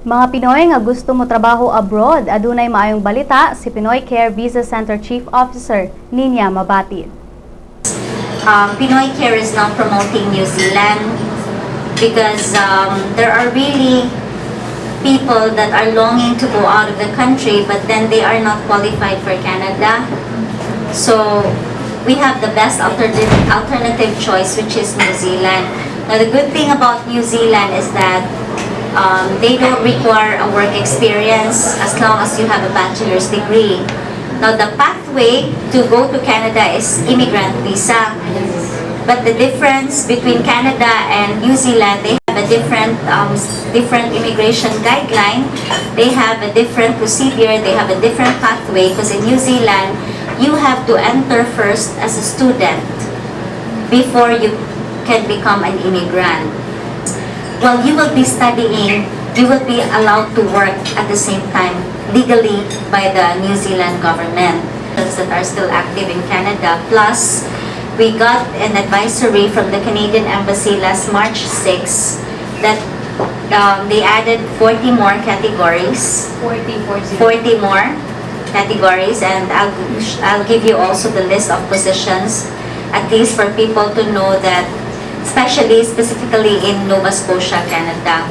Mga Pinoy nga gusto mo trabaho abroad, adunay maayong balita si Pinoy Care Visa Center Chief Officer Ninya Mabati. Pinoy Care is now promoting New Zealand because there are really people that are longing to go out of the country, but then they are not qualified for Canada. So we have the best alternative choice, which is New Zealand. Now the good thing about New Zealand is that they don't require a work experience as long as you have a bachelor's degree. Now the pathway to go to Canada is immigrant visa. But the difference between Canada and New Zealand, they have a different immigration guideline. They have a different procedure. They have a different pathway because in New Zealand, you have to enter first as a student before you can become an immigrant. While you will be studying, you will be allowed to work at the same time legally by the New Zealand government that are still active in Canada. Plus, we got an advisory from the Canadian Embassy last March 6 that they added 40 more categories. 40 more categories, and I'll give you also the list of positions, at least for people to know that, specifically in Nova Scotia, Canada.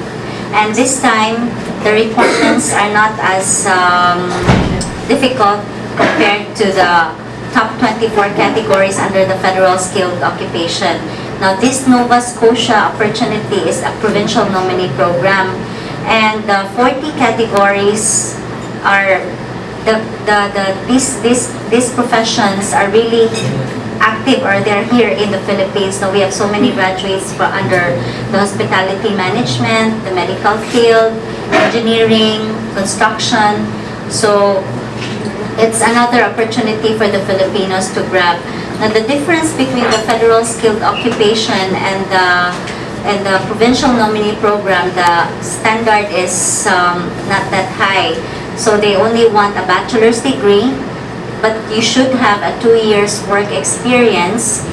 And this time, the requirements are not as difficult compared to the top 24 categories under the Federal Skilled Occupation. Now, this Nova Scotia opportunity is a provincial nominee program, and the 40 categories are these professions are really active, or they're here in the Philippines. Now we have so many graduates under the hospitality management, the medical field, engineering, construction. So it's another opportunity for the Filipinos to grab. Now the difference between the federal skilled occupation and the provincial nominee program, the standard is not that high. So they only want a bachelor's degree, but you should have a 2 years work experience